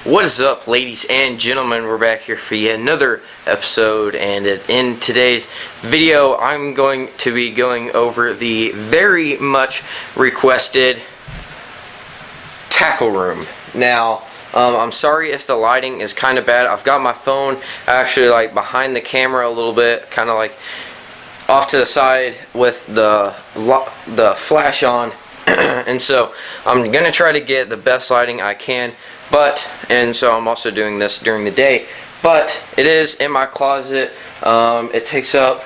What is up, ladies and gentlemen? We're back here for yet another episode, and in today's video I'm going to be going over the very much requested tackle room. Now I'm sorry if the lighting is kind of bad. I've got my phone actually like behind the camera a little bit, kind of like off to the side with the flash on and so I'm gonna try to get the best lighting I can, and so I'm also doing this during the day, but it is in my closet. It takes up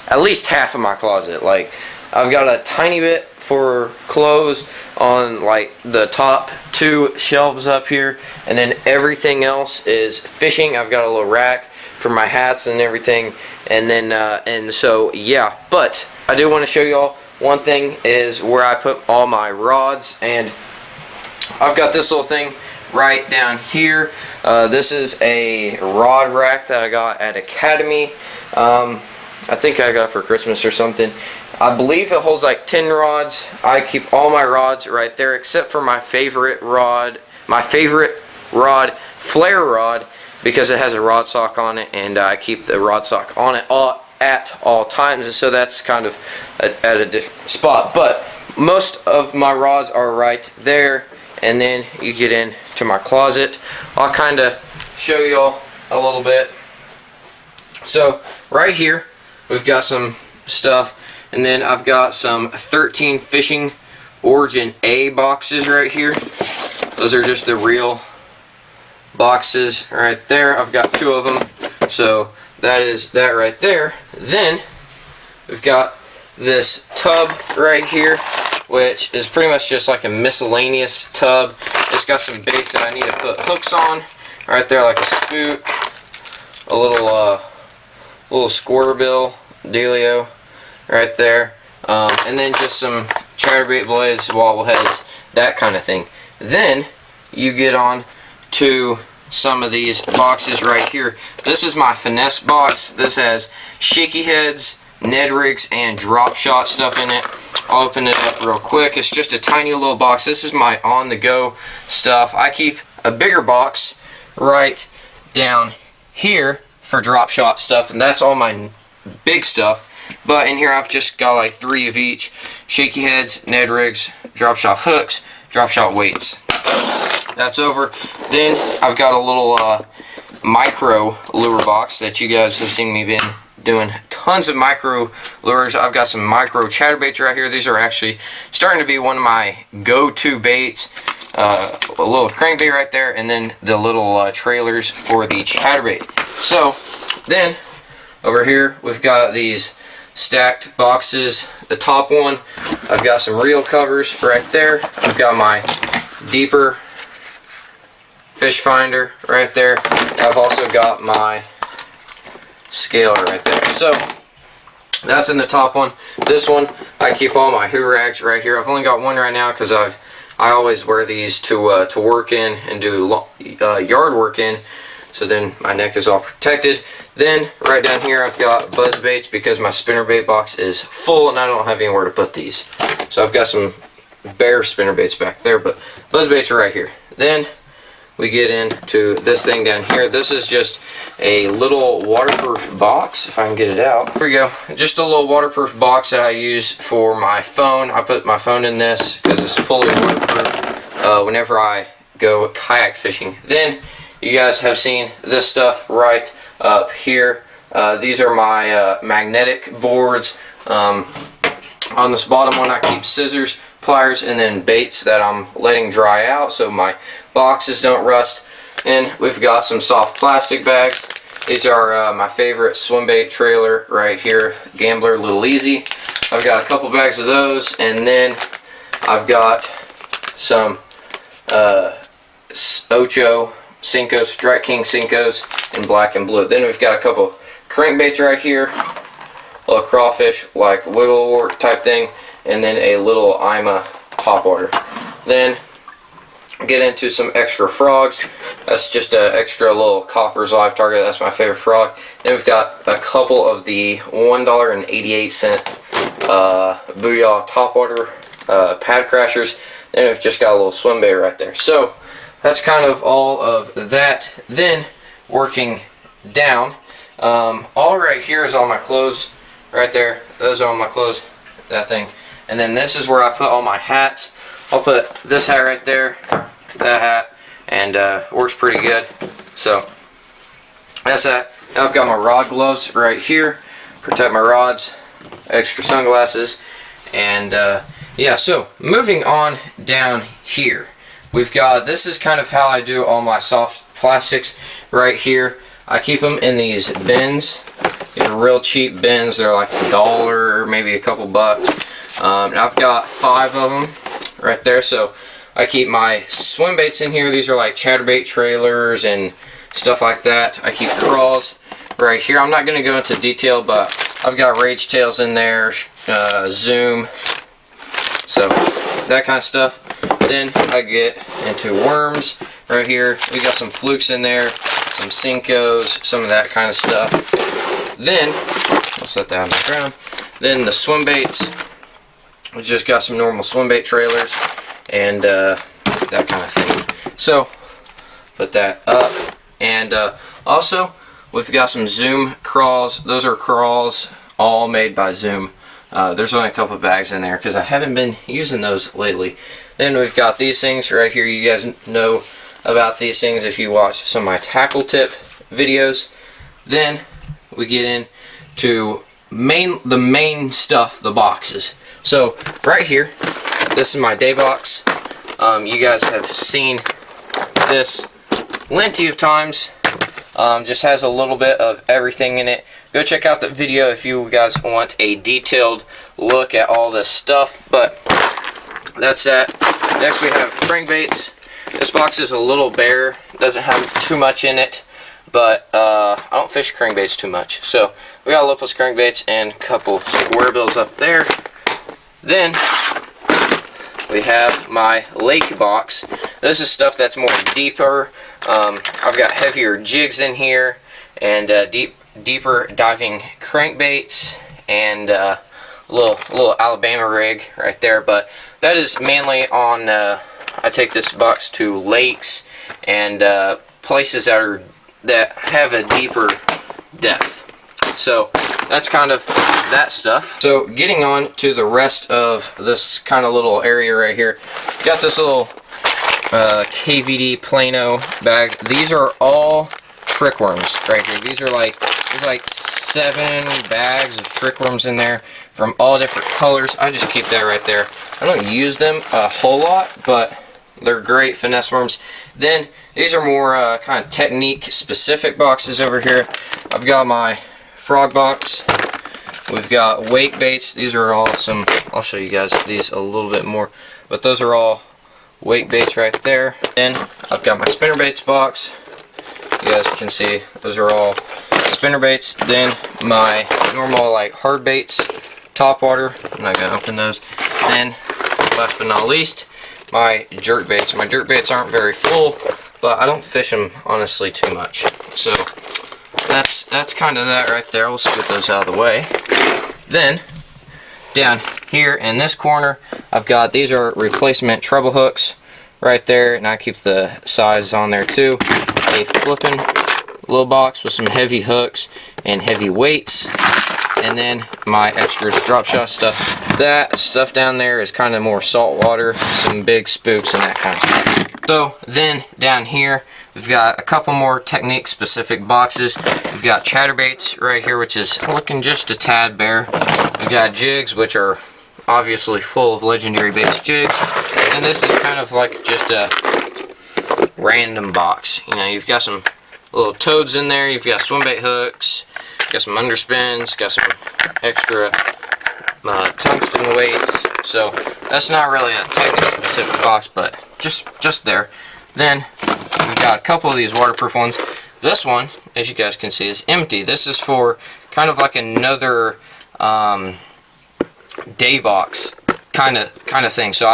at least half of my closet. Like, I've got a tiny bit for clothes on like the top two shelves up here, and then everything else is fishing. I've got a little rack for my hats and everything, and then and so yeah, but I do want to show y'all one thing is where I put all my rods, and I've got this little thing right down here. This is a rod rack that I got at Academy. I think I got it for Christmas or something. I believe it holds like 10 rods. I keep all my rods right there except for my favorite rod, flare rod, because it has a rod sock on it, and I keep the rod sock on it at all times, and so that's kind of at a different spot. But most of my rods are right there, and then you get into my closet. I'll kind of show y'all a little bit. So right here we've got some stuff, and then I've got some 13 Fishing Origin A boxes right here. Those are just the real boxes right there. I've got 2 of them, so that is that right there. Then we've got this tub right here, which is pretty much just like a miscellaneous tub. It's got some baits that I need to put hooks on right there, like a spook, a little squirrelbill dealio right there, and then just some chatterbait blades, wobble heads, that kind of thing. Then you get on to some of these boxes right here. This is my finesse box. This has shaky heads, Ned rigs, and drop shot stuff in it. I'll open it up real quick. It's just a tiny little box. This is my on-the-go stuff. I keep a bigger box right down here for drop shot stuff, and that's all my big stuff. But in here I've just got like 3 of each: shaky heads, Ned rigs, drop shot hooks, drop shot weights. That's over. Then I've got a little micro lure box that you guys have seen me been doing tons of micro lures. I've got some micro chatterbaits right here. These are actually starting to be one of my go-to baits. A little crankbait right there, and then the little trailers for the chatterbait. So then over here we've got these stacked boxes. The top one, I've got some reel covers right there. I've got my deeper fish finder right there. I've also got my scale right there. So that's in the top one. This one, I keep all my hoo rags right here. I've only got one right now because I always wear these to work in and do yard work in, so then my neck is all protected. Then right down here I've got buzz baits because my spinnerbait box is full and I don't have anywhere to put these. So I've got some bare spinnerbaits back there, but buzz baits are right here. Then we get into this thing down here. This is just a little waterproof box, if I can get it out. Here we go. Just a little waterproof box that I use for my phone. I put my phone in this because it's fully waterproof whenever I go kayak fishing. Then you guys have seen this stuff right up here. These are my magnetic boards. On this bottom one I keep scissors, pliers, and then baits that I'm letting dry out so my boxes don't rust. And we've got some soft plastic bags. These are my favorite swim bait trailer right here, Gambler Little Easy. I've got a couple bags of those, and then I've got some Ocho Cincos, Strike King Cincos in black and blue. Then we've got a couple crankbaits right here, a little crawfish like wigglewort type thing, and then a little Ima topwater. Then get into some extra frogs. That's just an extra little Copper's Live Target. That's my favorite frog. Then we've got a couple of the $1.88 Booyah topwater pad crashers. Then we've just got a little swim bait right there. So that's kind of all of that. Then working down, all right here is all my clothes right there. Those are all my clothes, that thing. And then this is where I put all my hats. I'll put this hat right there, that hat, and works pretty good. So that's that. Now I've got my rod gloves right here, protect my rods, extra sunglasses, and yeah, so moving on down here, we've got, this is kind of how I do all my soft plastics right here. I keep them in these bins. These are real cheap bins. They're like $1, maybe a couple bucks. And I've got 5 of them right there. So I keep my swim baits in here. These are like chatterbait trailers and stuff like that. I keep crawls right here. I'm not going to go into detail, but I've got rage tails in there, zoom, so that kind of stuff. Then I get into worms right here. We got some flukes in there, some Cincos, some of that kind of stuff. Then I'll set that on the ground. Then the swim baits, we just got some normal swim bait trailers and that kind of thing. So put that up, and also we've got some Zoom crawls. Those are crawls all made by Zoom. There's only a couple bags in there because I haven't been using those lately. Then we've got these things right here. You guys know about these things if you watch some of my tackle tip videos. Then we get into the main stuff, the boxes. So right here, this is my day box. You guys have seen this plenty of times. Just has a little bit of everything in it. Go check out that video if you guys want a detailed look at all this stuff, but that's that. Next we have crankbaits. This box is a little bare, doesn't have too much in it, but I don't fish crankbaits too much. So we got lipless crankbaits and a couple square bills up there. Then we have my lake box. This is stuff that's more deeper. I've got heavier jigs in here and deeper diving crankbaits and a little Alabama rig right there. But that is mainly on, I take this box to lakes and places that have a deeper depth. So that's kind of that stuff. So getting on to the rest of this kind of little area right here, got this little KVD Plano bag. These are all trick worms right here. These are like, there's like 7 bags of trick worms in there from all different colors. I just keep that right there. I don't use them a whole lot, but they're great finesse worms. Then these are more kind of technique specific boxes over here. I've got my frog box. We've got wake baits. These are all some, I'll show you guys these a little bit more, but those are all wake baits right there. Then I've got my spinner baits box. You guys can see those are all spinner baits. Then my normal like hard baits, top water. I'm not gonna open those. Then last but not least, my jerk baits. My jerk baits aren't very full, but I don't fish them honestly too much. So that's kind of that right there. We'll scoot those out of the way. Then down here in this corner, I've got, these are replacement treble hooks right there, and I keep the size on there too. A flipping little box with some heavy hooks and heavy weights, and then my extras drop shot stuff. That stuff down there is kind of more salt water, some big spooks and that kind of stuff. So then down here we've got a couple more technique specific boxes. We've got chatterbaits right here, which is looking just a tad bare. We've got jigs, which are obviously full of legendary baits jigs, and this is kind of like just a random box. You know, you've got some little toads in there, you've got swim bait hooks, got some underspins, got some extra tungsten weights. So that's not really a technique specific box, but just there. Then we've got a couple of these waterproof ones. This one, as you guys can see, is empty. This is for kind of like another day box kind of thing. So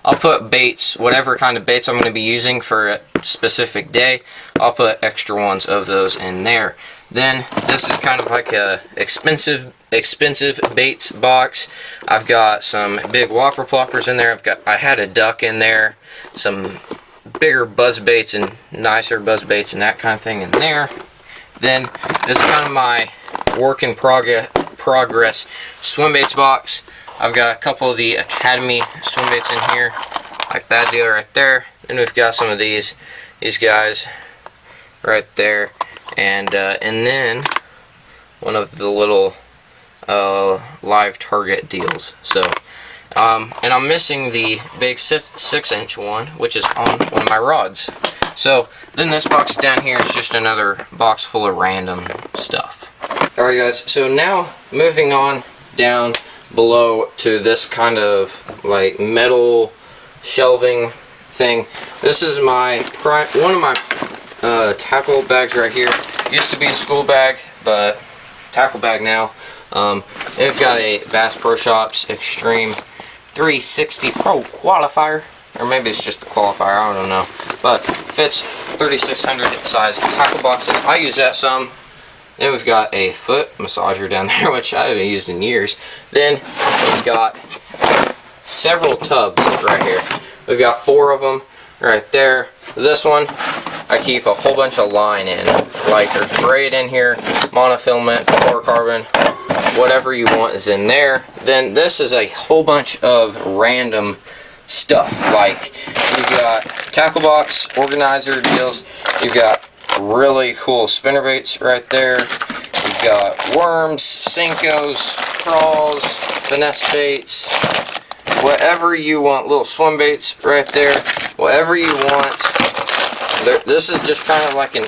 I'll put baits, whatever kind of baits I'm going to be using for a specific day, I'll put extra ones of those in there. Then this is kind of like a expensive baits box. I've got some big whopper ploppers in there. I had a duck in there, some bigger buzz baits and nicer buzz baits and that kind of thing in there. Then this is kind of my work in progress swim baits box. I've got a couple of the Academy swim baits in here, like that deal right there. Then we've got some of these guys right there, and then one of the little live target deals. So and I'm missing the big 6-inch one, which is on one of my rods. So then this box down here is just another box full of random stuff. Alright guys, so now moving on down below to this kind of like metal shelving thing. This is my one of my tackle bags right here. Used to be a school bag, but tackle bag now. They've got a Bass Pro Shops Extreme 360 Pro qualifier, or maybe it's just the qualifier, I don't know, but fits 3600 size tackle boxes. I use that some. Then we've got a foot massager down there, which I haven't used in years. Then we've got several tubs right here. We've got 4 of them right there. This one I keep a whole bunch of line in, like there's braid in here, monofilament, fluorocarbon, whatever you want is in there. Then this is a whole bunch of random stuff, like you've got tackle box organizer deals, you've got really cool spinnerbaits right there, you've got worms, Senkos, crawls, finesse baits, whatever you want, little swim baits right there, whatever you want. This is just kind of like an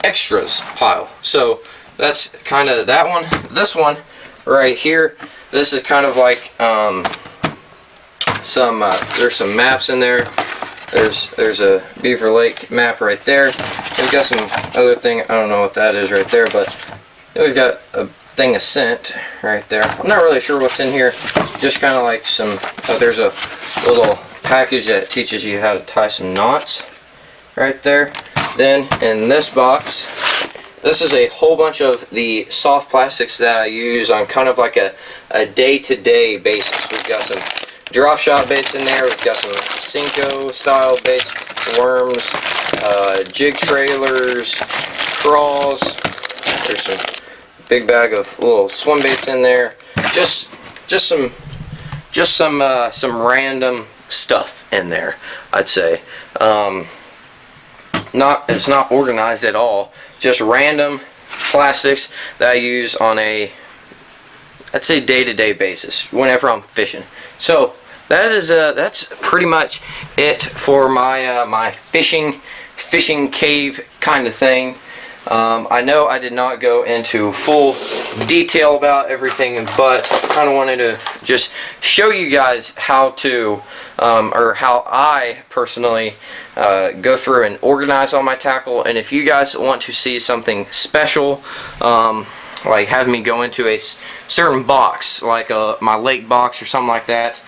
extras pile. So that's kind of that one. This one right here, this is kind of like there's some maps in there. There's a Beaver Lake map right there. We've got some other thing, I don't know what that is right there, but we've got a thing of scent right there. I'm not really sure what's in here. Just kind of like some, there's a little package that teaches you how to tie some knots right there. Then in this box, this is a whole bunch of the soft plastics that I use on kind of like a day-to-day basis. We've got some drop shot baits in there. We've got some Senko style baits, worms, jig trailers, crawls. There's some big bag of little swim baits in there. Just some random stuff in there, I'd say. It's not organized at all. Just random plastics that I use on a, I'd say, day-to-day basis whenever I'm fishing. So that's pretty much it for my my fishing cave kind of thing. I know I did not go into full detail about everything, but I kind of wanted to just show you guys how to, or how I personally go through and organize all my tackle. And if you guys want to see something special, like have me go into a certain box, like my lake box or something like that,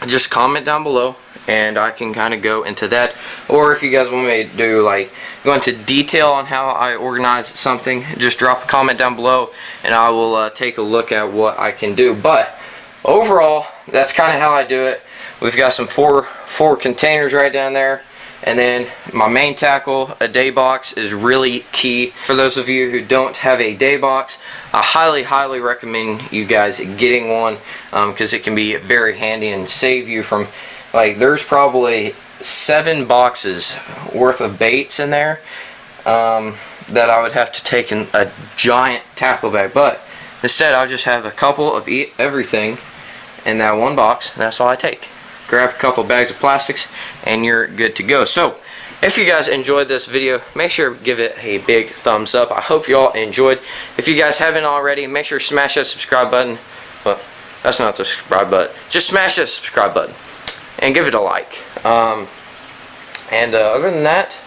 just comment down below and I can kind of go into that. Or if you guys want me to do, like, go into detail on how I organize something, just drop a comment down below and I will take a look at what I can do. But overall, that's kind of how I do it. We've got some four containers right down there, and then my main tackle, a day box, is really key. For those of you who don't have a day box, I highly recommend you guys getting one, because it can be very handy and save you from, like, there's probably 7 boxes worth of baits in there that I would have to take in a giant tackle bag. But instead, I'll just have a couple of everything in that one box, and that's all I take. Grab a couple bags of plastics and you're good to go. So if you guys enjoyed this video, make sure to give it a big thumbs up. I hope you all enjoyed. If you guys haven't already, make sure to smash that subscribe button. Well, that's not the subscribe button. Just smash that subscribe button and give it a like. Other than that,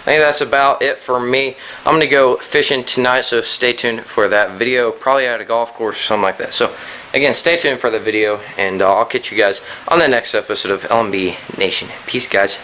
I think that's about it for me. I'm going to go fishing tonight, so stay tuned for that video. Probably at a golf course or something like that. So again, stay tuned for the video, and I'll catch you guys on the next episode of LMB Nation. Peace, guys.